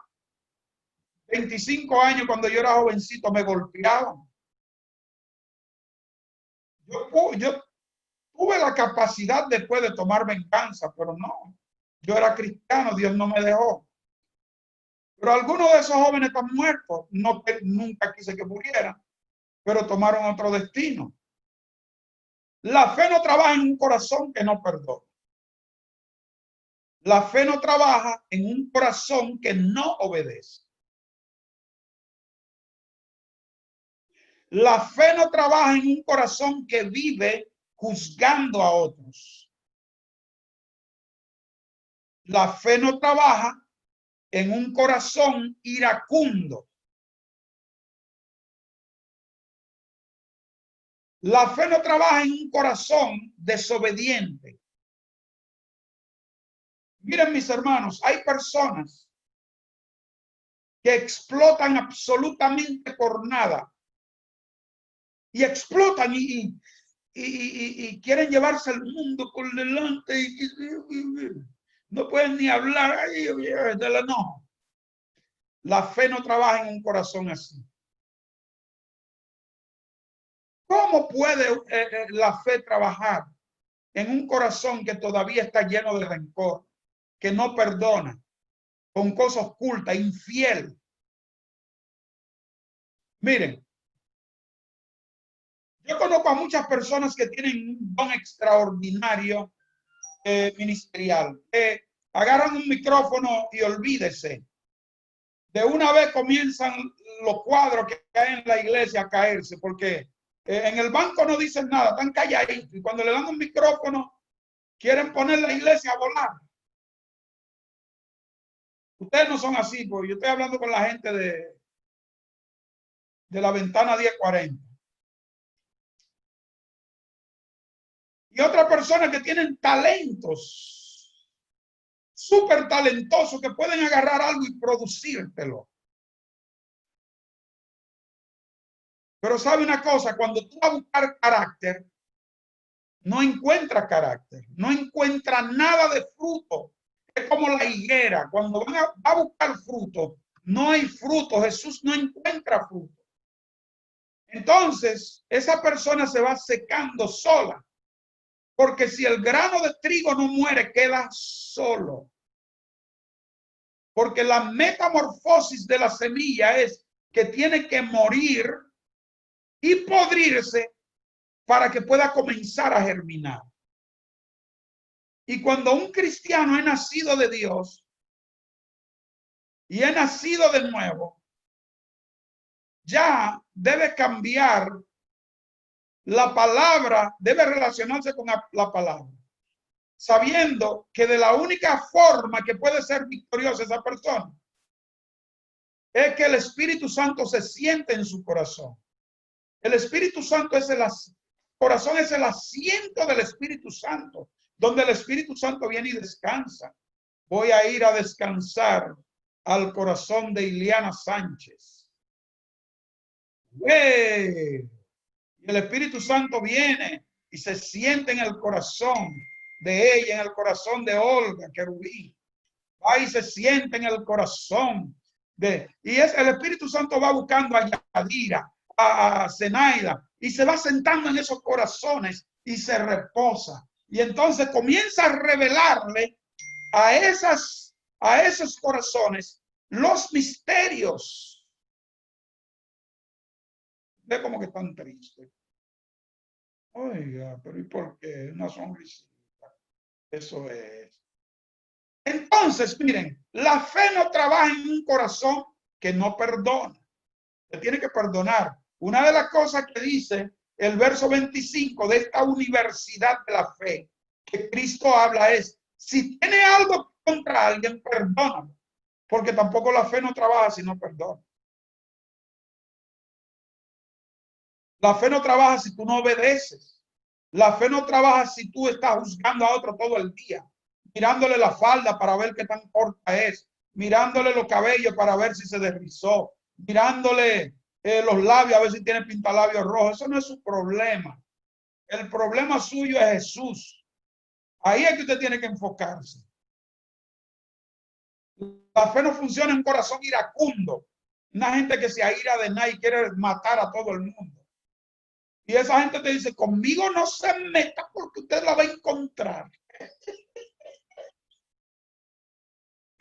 25 años cuando yo era jovencito me golpeaban. Yo tuve la capacidad después de tomar venganza, pero no. Yo era cristiano, Dios no me dejó. Pero algunos de esos jóvenes están muertos. No, nunca quise que murieran, pero tomaron otro destino. La fe no trabaja en un corazón que no perdona. La fe no trabaja en un corazón que no obedece. La fe no trabaja en un corazón que vive juzgando a otros. La fe no trabaja en un corazón iracundo. La fe no trabaja en un corazón desobediente. Miren, mis hermanos, hay personas que explotan absolutamente por nada. Y explotan y quieren llevarse el mundo por delante. No pueden ni hablar. No. La fe no trabaja en un corazón así. ¿Cómo puede la fe trabajar en un corazón que todavía está lleno de rencor, que no perdona, con cosas ocultas, infiel? Miren, yo conozco a muchas personas que tienen un don extraordinario ministerial. Agarran un micrófono y olvídese. De una vez comienzan los cuadros que hay en la iglesia a caerse, porque en el banco no dicen nada, están calladitos. Y cuando le dan un micrófono, quieren poner la iglesia a volar. Ustedes no son así, porque yo estoy hablando con la gente de la ventana 1040. Y otras personas que tienen talentos, súper talentosos, que pueden agarrar algo y producírtelo. Pero sabe una cosa, cuando tú vas a buscar carácter, no encuentras carácter, no encuentras nada de fruto. Es como la higuera, cuando va a buscar fruto, no hay fruto, Jesús no encuentra fruto. Entonces, esa persona se va secando sola, porque si el grano de trigo no muere, queda solo. Porque la metamorfosis de la semilla es que tiene que morir y podrirse para que pueda comenzar a germinar. Y cuando un cristiano es nacido de Dios y es nacido de nuevo, ya debe cambiar la palabra, debe relacionarse con la palabra, sabiendo que de la única forma que puede ser victoriosa esa persona es que el Espíritu Santo se siente en su corazón. El Espíritu Santo es el corazón, es el asiento del Espíritu Santo, donde el Espíritu Santo viene y descansa. Voy a ir a descansar al corazón de Iliana Sánchez. ¡Wey! Y el Espíritu Santo viene y se siente en el corazón de ella, en el corazón de Olga Querubín. Ahí se siente en el corazón y el Espíritu Santo va buscando a Yadira, a Zenaida, y se va sentando en esos corazones y se reposa. Y entonces comienza a revelarle a esos corazones los misterios. Ve como que están tristes. Oiga, pero ¿y por qué? Una sonrisita. Eso es. Entonces, miren, la fe no trabaja en un corazón que no perdona. Se tiene que perdonar. Una de las cosas que dice el verso 25 de esta universidad de la fe que Cristo habla es, si tiene algo contra alguien, perdónalo, porque tampoco la fe no trabaja si no perdona. La fe no trabaja si tú no obedeces. La fe no trabaja si tú estás juzgando a otro todo el día, mirándole la falda para ver qué tan corta es, mirándole los cabellos para ver si se desrizó, mirándole los labios a ver si tiene pintalabios rojos. Eso no es su problema. El problema suyo es Jesús. Ahí es que usted tiene que enfocarse. La fe no funciona en un corazón iracundo. Una gente que se aira de nada y quiere matar a todo el mundo. Y esa gente te dice, conmigo no se meta porque usted la va a encontrar.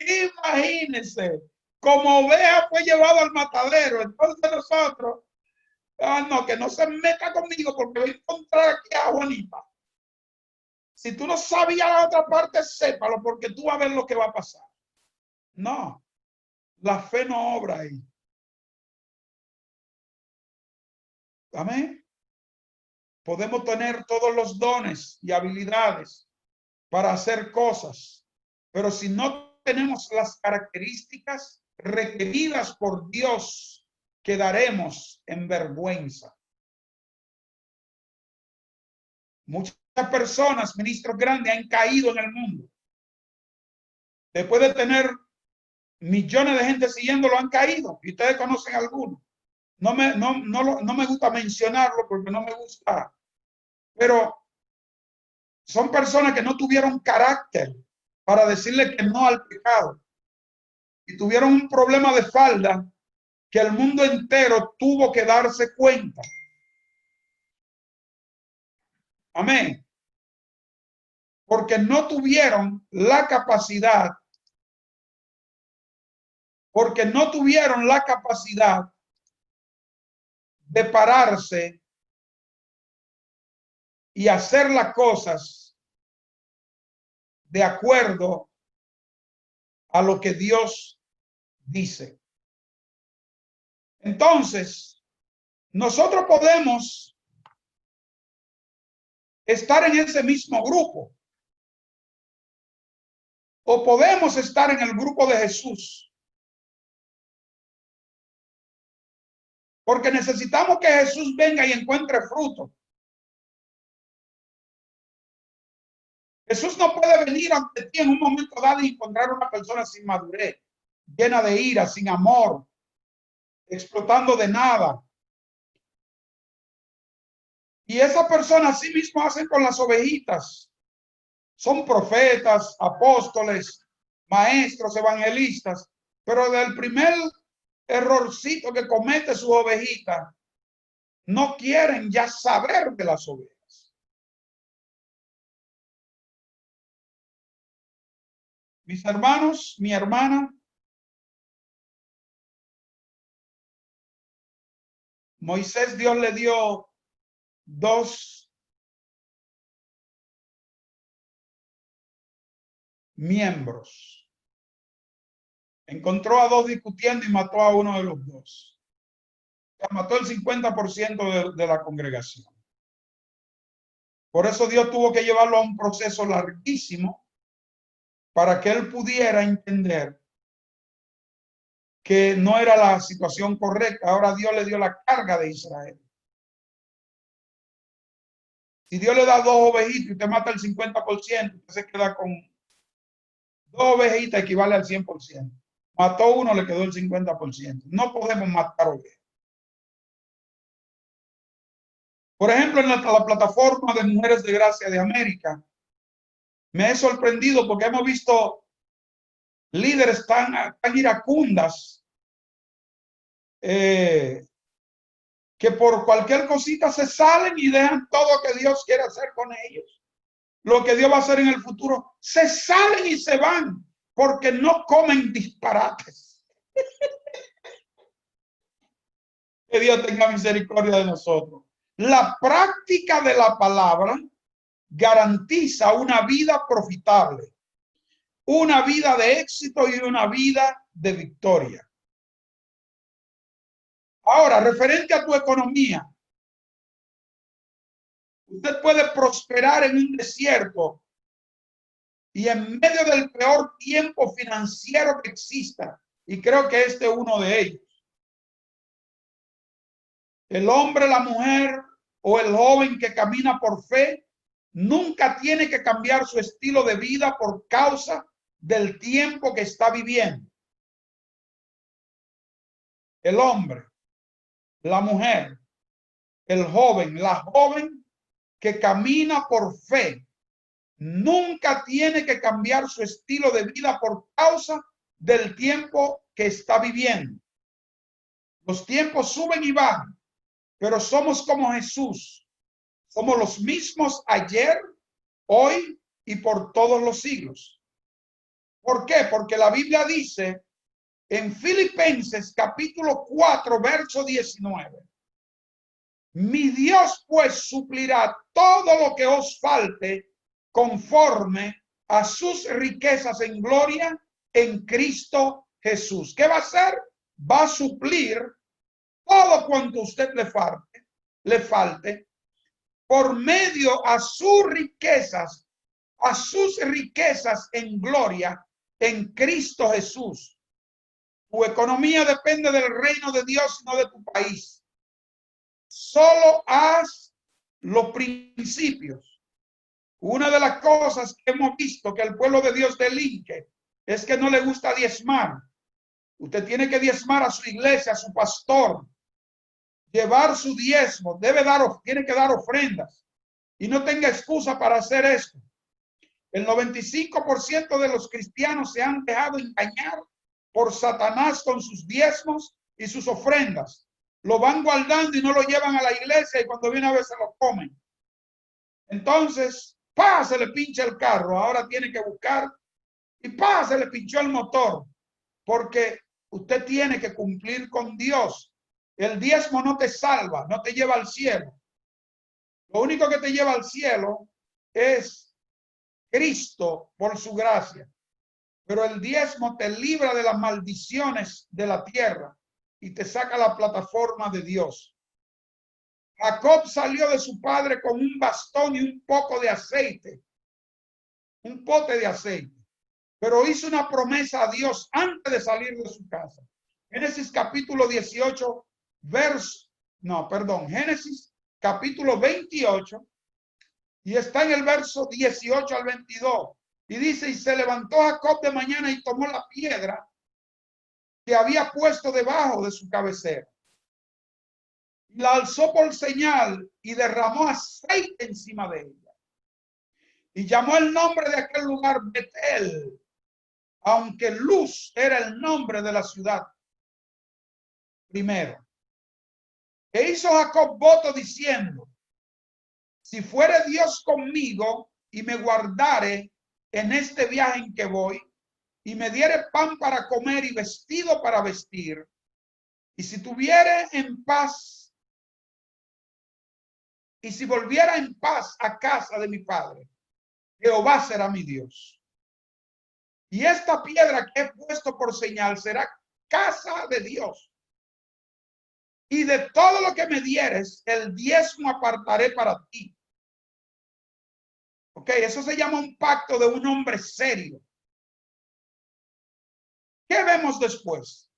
Imagínense, como oveja fue llevado al matadero. Entonces nosotros, no, que no se meta conmigo porque voy a encontrar aquí a Juanita. Si tú no sabías la otra parte, sépalo porque tú vas a ver lo que va a pasar. No, la fe no obra ahí. Amén. Podemos tener todos los dones y habilidades para hacer cosas, pero si no tenemos las características requeridas por Dios, quedaremos en vergüenza. Muchas personas, ministros grandes, han caído en el mundo. Después de tener millones de gente siguiéndolo, han caído. Y ustedes conocen algunos. No me gusta mencionarlo porque no me gusta. Pero son personas que no tuvieron carácter para decirle que no al pecado. Y tuvieron un problema de falda que el mundo entero tuvo que darse cuenta. Amén. Porque no tuvieron la capacidad, de pararse y hacer las cosas de acuerdo a lo que Dios dice. Entonces, nosotros podemos estar en ese mismo grupo o podemos estar en el grupo de Jesús, porque necesitamos que Jesús venga y encuentre fruto. Jesús no puede venir ante ti en un momento dado y encontrar una persona sin madurez, llena de ira, sin amor, explotando de nada. Y esa persona así mismo hacen con las ovejitas. Son profetas, apóstoles, maestros, evangelistas, pero del primer errorcito que comete su ovejita, no quieren ya saber de las ovejas. Mis hermanos, mi hermana, Moisés, Dios le dio dos miembros. Encontró a dos discutiendo y mató a uno de los dos. O sea, mató el 50% de la congregación. Por eso Dios tuvo que llevarlo a un proceso larguísimo para que él pudiera entender que no era la situación correcta. Ahora Dios le dio la carga de Israel. Si Dios le da dos ovejitas y usted mata el 50%, usted se queda con dos ovejitas, equivale al 100%. Mató uno, le quedó el 50%. No podemos matar ovejas. Por ejemplo, en la plataforma de Mujeres de Gracia de América, me he sorprendido porque hemos visto líderes tan iracundas que por cualquier cosita se salen y dejan todo lo que Dios quiere hacer con ellos. Lo que Dios va a hacer en el futuro, se salen y se van porque no comen disparates. Que Dios tenga misericordia de nosotros. La práctica de la palabra garantiza una vida profitable, una vida de éxito y una vida de victoria. Ahora, referente a tu economía, usted puede prosperar en un desierto y en medio del peor tiempo financiero que exista, y creo que este es uno de ellos. El hombre, la mujer o el joven que camina por fe nunca tiene que cambiar su estilo de vida por causa del tiempo que está viviendo. El hombre, la mujer, el joven, la joven que camina por fe nunca tiene que cambiar su estilo de vida por causa del tiempo que está viviendo. Los tiempos suben y bajan, pero somos como Jesús. Somos los mismos ayer, hoy y por todos los siglos. ¿Por qué? Porque la Biblia dice en Filipenses capítulo 4, verso 19. Mi Dios pues suplirá todo lo que os falte conforme a sus riquezas en gloria en Cristo Jesús. ¿Qué va a hacer? Va a suplir todo cuanto usted le falte por medio a sus riquezas en gloria en Cristo Jesús. Tu economía depende del reino de Dios, no de tu país. Solo haz los principios. Una de las cosas que hemos visto que el pueblo de Dios delinque es que no le gusta diezmar. Usted tiene que diezmar a su iglesia, a su pastor, llevar su diezmo, tiene que dar ofrendas y no tenga excusa para hacer esto. El 95% de los cristianos se han dejado engañar por Satanás con sus diezmos y sus ofrendas. Lo van guardando y no lo llevan a la iglesia y cuando viene a ver se lo comen. Entonces, se le pincha el carro, ahora tiene que buscar y se le pinchó el motor porque usted tiene que cumplir con Dios. El diezmo no te salva, no te lleva al cielo. Lo único que te lleva al cielo es Cristo por su gracia. Pero el diezmo te libra de las maldiciones de la tierra y te saca la plataforma de Dios. Jacob salió de su padre con un bastón y un poco de aceite, un pote de aceite, pero hizo una promesa a Dios antes de salir de su casa. Génesis capítulo 18, Génesis capítulo 28, y está en el verso 18 al 22. Y dice, y se levantó Jacob de mañana y tomó la piedra que había puesto debajo de su cabecera. Y la alzó por señal y derramó aceite encima de ella. Y llamó el nombre de aquel lugar Betel, aunque Luz era el nombre de la ciudad primero. E hizo Jacob voto diciendo, si fuere Dios conmigo y me guardare en este viaje en que voy, y me diere pan para comer y vestido para vestir, y si tuviere en paz, y si volviera en paz a casa de mi padre, Jehová será mi Dios. Y esta piedra que he puesto por señal será casa de Dios. Y de todo lo que me dieres, el diezmo apartaré para ti. Ok, eso se llama un pacto de un hombre serio. ¿Qué vemos después?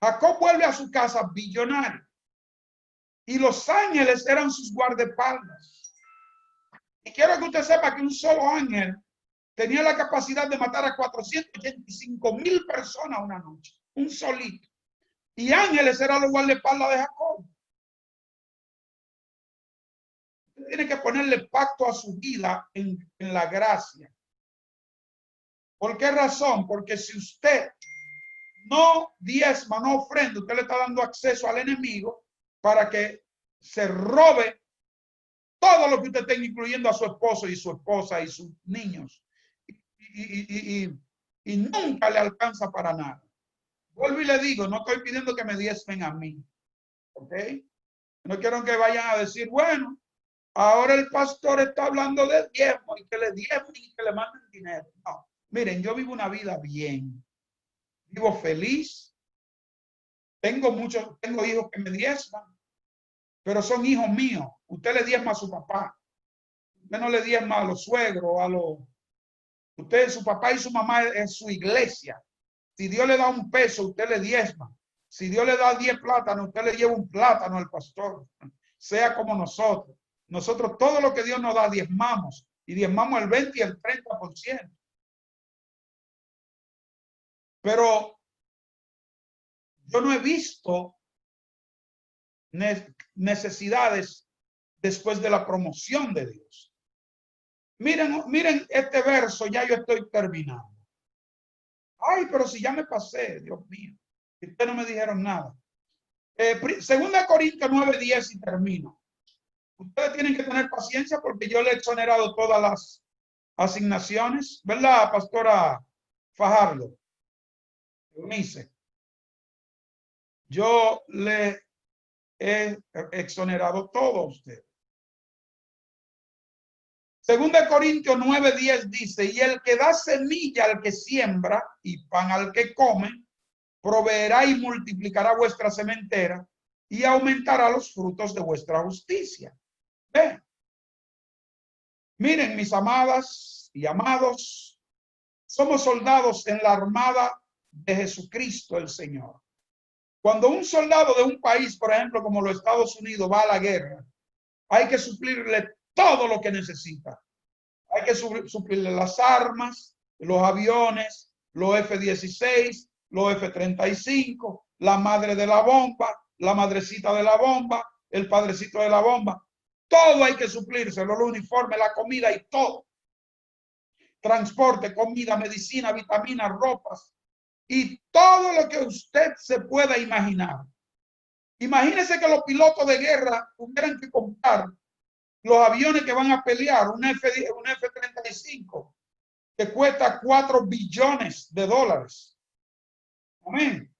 Jacob vuelve a su casa billonario. Y los ángeles eran sus guardaespaldas. Y quiero que usted sepa que un solo ángel tenía la capacidad de matar a 485,000 personas una noche. Un solito. Y ángeles eran los guardaespaldas de Jacob. Usted tiene que ponerle pacto a su vida en la gracia. ¿Por qué razón? Porque si usted no diezma, no ofrenda, usted le está dando acceso al enemigo para que se robe todo lo que usted tenga, incluyendo a su esposo y su esposa y sus niños. Y nunca le alcanza para nada. Vuelvo y le digo, no estoy pidiendo que me diezmen a mí. ¿Ok? No quiero que vayan a decir, bueno, ahora el pastor está hablando de diezmo y que le diezmen y que le manden dinero. No, miren, yo vivo una vida bien. Vivo feliz. Tengo hijos que me diezman, pero son hijos míos. Usted le diezma a su papá. Usted no le diezma a los suegros, usted, su papá y su mamá es su iglesia. Si Dios le da un peso, usted le diezma. Si Dios le da 10 plátanos, usted le lleva un plátano al pastor. Sea como nosotros. Nosotros todo lo que Dios nos da diezmamos. Y diezmamos el 20 y el 30%. Pero yo no he visto necesidades después de la promoción de Dios. Miren este verso, ya yo estoy terminando. Ay, pero si ya me pasé, Dios mío. Y ustedes no me dijeron nada. Segunda Corintios 9:10 y termino. Ustedes tienen que tener paciencia porque yo le he exonerado todas las asignaciones, ¿verdad, pastora Fajardo? Eunice. Yo le he exonerado todo a usted. Segunda Corintios 9:10 dice, y el que da semilla al que siembra y pan al que come, proveerá y multiplicará vuestra sementera y aumentará los frutos de vuestra justicia. Ven. Miren, mis amadas y amados, somos soldados en la armada de Jesucristo el Señor. Cuando un soldado de un país, por ejemplo, como los Estados Unidos, va a la guerra, hay que suplirle todo lo que necesita. Hay que suplirle las armas, los aviones, los F-16, los F-35, la madre de la bomba, la madrecita de la bomba, el padrecito de la bomba. Todo hay que suplírselo, los uniformes, la comida y todo. Transporte, comida, medicina, vitaminas, ropas y todo lo que usted se pueda imaginar. Imagínese que los pilotos de guerra tuvieran que comprar los aviones que van a pelear, un F-35, que cuesta $4 billones. Amén.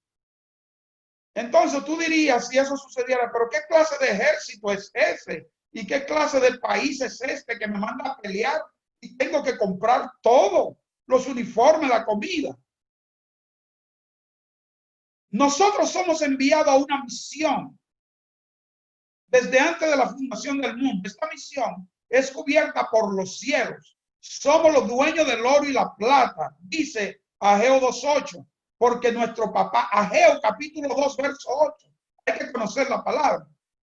Entonces tú dirías, si eso sucediera, pero ¿qué clase de ejército es ese? ¿Y qué clase de país es este que me manda a pelear y tengo que comprar todo, los uniformes, la comida. Nosotros somos enviados a una misión desde antes de la fundación del mundo. Esta misión es cubierta por los cielos. Somos los dueños del oro y la plata, dice Ageo 2:8, porque nuestro papá, Ageo capítulo 2, verso 8, hay que conocer la palabra.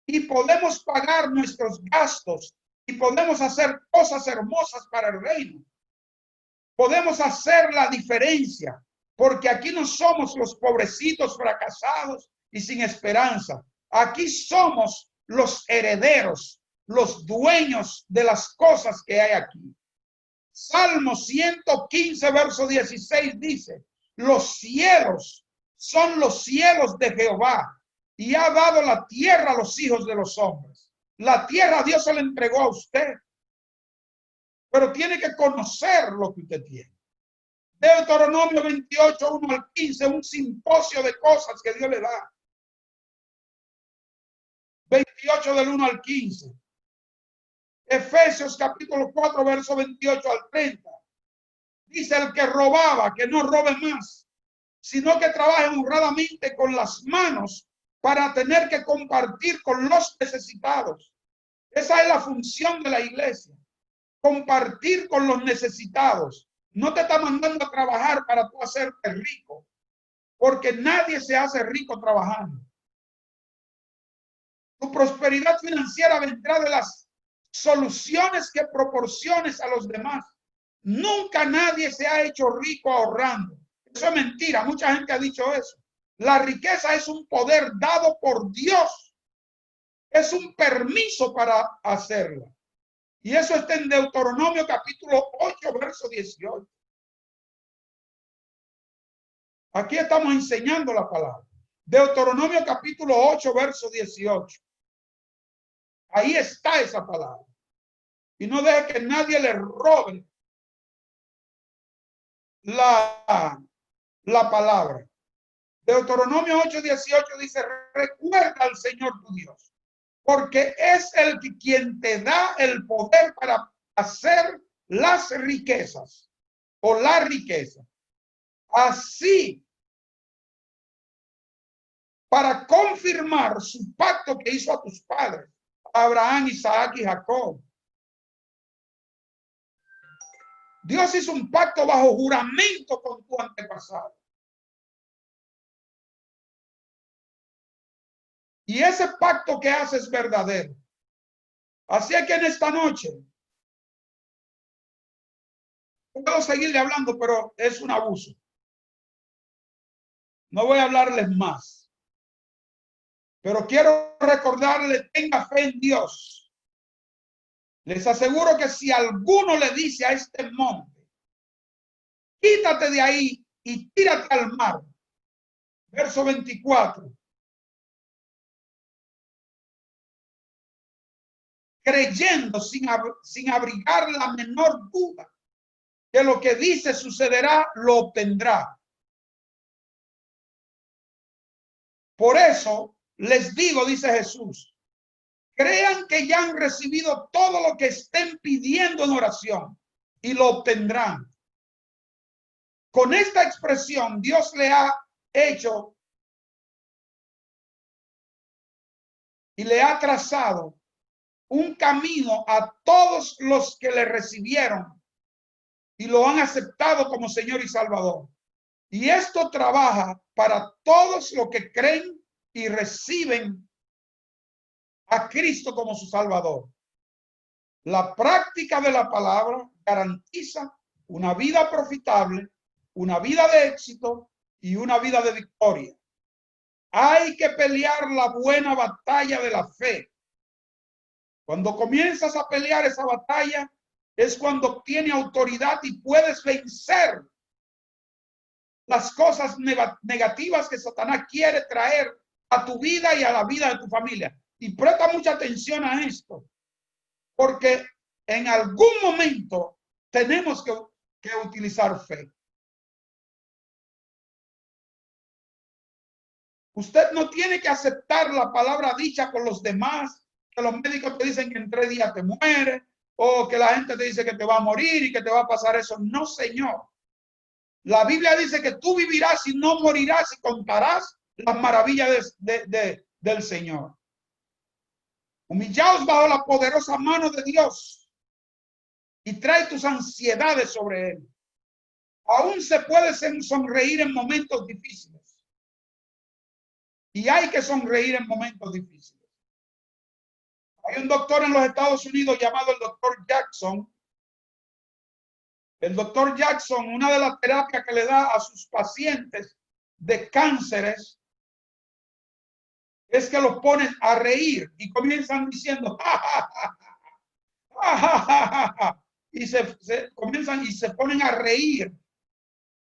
Y podemos pagar nuestros gastos y podemos hacer cosas hermosas para el reino. Podemos hacer la diferencia, porque aquí no somos los pobrecitos fracasados y sin esperanza. Aquí somos los herederos, los dueños de las cosas que hay aquí. Salmo 115, verso 16 dice, los cielos son los cielos de Jehová y ha dado la tierra a los hijos de los hombres. La tierra Dios se la entregó a usted, pero tiene que conocer lo que usted tiene. Deuteronomio 28, 1 al 15, un simposio de cosas que Dios le da. 28 del 1 al 15. Efesios capítulo 4, verso 28 al 30. Dice el que robaba, que no robe más, sino que trabaje honradamente con las manos para tener que compartir con los necesitados. Esa es la función de la iglesia, compartir con los necesitados. No te está mandando a trabajar para tú hacerte rico, porque nadie se hace rico trabajando. Tu prosperidad financiera vendrá de las soluciones que proporciones a los demás. Nunca nadie se ha hecho rico ahorrando. Eso es mentira. Mucha gente ha dicho eso. La riqueza es un poder dado por Dios. Es un permiso para hacerla. Y eso está en Deuteronomio capítulo 8, verso 18. Aquí estamos enseñando la palabra. Deuteronomio capítulo 8, verso 18. Ahí está esa palabra. Y no deje que nadie le robe la palabra. Deuteronomio 8, 18 dice, recuerda al Señor tu Dios, porque es el que quien te da el poder para hacer las riquezas o la riqueza. Así, para confirmar su pacto que hizo a tus padres, Abraham, Isaac y Jacob. Dios hizo un pacto bajo juramento con tu antepasado. Y ese pacto que hace es verdadero. Así es que en esta noche, puedo seguirle hablando, pero es un abuso. No voy a hablarles más. Pero quiero recordarle, tenga fe en Dios. Les aseguro que si alguno le dice a este monte, quítate de ahí y tírate al mar. Verso 24. Creyendo sin abrigar la menor duda que lo que dice sucederá, lo obtendrá. Por eso les digo, dice Jesús, crean que ya han recibido todo lo que estén pidiendo en oración y lo obtendrán. Con esta expresión, Dios le ha hecho y le ha trazado un camino a todos los que le recibieron y lo han aceptado como Señor y Salvador. Y esto trabaja para todos los que creen y reciben a Cristo como su Salvador. La práctica de la palabra garantiza una vida profitable, una vida de éxito y una vida de victoria. Hay que pelear la buena batalla de la fe. Cuando comienzas a pelear esa batalla, es cuando obtiene autoridad y puedes vencer las cosas negativas que Satanás quiere traer a tu vida y a la vida de tu familia. Y presta mucha atención a esto, porque en algún momento tenemos que utilizar fe. Usted no tiene que aceptar la palabra dicha con los demás, que los médicos te dicen que en 3 días te mueres, o que la gente te dice que te va a morir y que te va a pasar eso. No, Señor. La Biblia dice que tú vivirás y no morirás y contarás las maravillas del Señor. Humillaos bajo la poderosa mano de Dios y trae tus ansiedades sobre Él. Aún se puede sonreír en momentos difíciles. Y hay que sonreír en momentos difíciles. Hay un doctor en los Estados Unidos llamado el doctor Jackson. El doctor Jackson, una de las terapias que le da a sus pacientes de cánceres es que los ponen a reír y comienzan diciendo ja, ja, ja, ja, ja, ja, ja, y comienzan y se ponen a reír.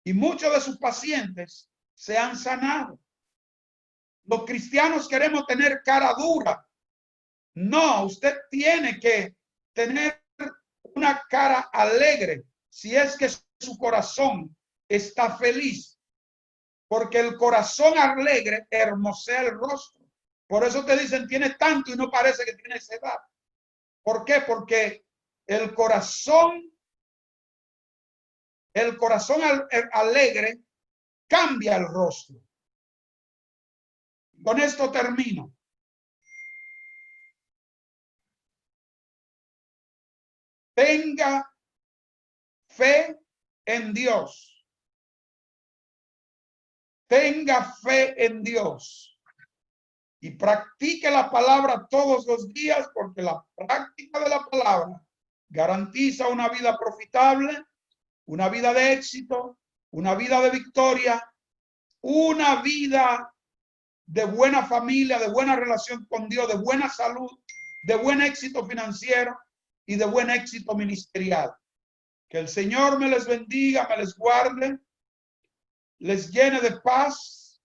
Y muchos de sus pacientes se han sanado. Los cristianos queremos tener cara dura. No, usted tiene que tener una cara alegre si es que su corazón está feliz. Porque el corazón alegre hermosea el rostro. Por eso te dicen, tienes tanto y no parece que tienes edad. ¿Por qué? Porque el corazón alegre cambia el rostro. Con esto termino. Tenga fe en Dios. Tenga fe en Dios. Y practique la palabra todos los días, porque la práctica de la palabra garantiza una vida profitable, una vida de éxito, una vida de victoria, una vida de buena familia, de buena relación con Dios, de buena salud, de buen éxito financiero y de buen éxito ministerial. Que el Señor me les bendiga, me les guarde, les llene de paz,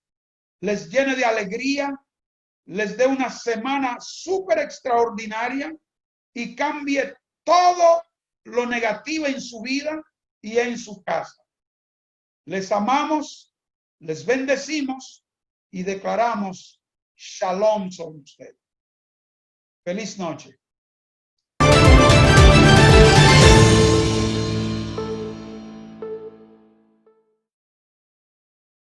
les llene de alegría, les dé una semana súper extraordinaria y cambie todo lo negativo en su vida y en su casa. Les amamos, les bendecimos y declaramos shalom sobre usted. Feliz noche.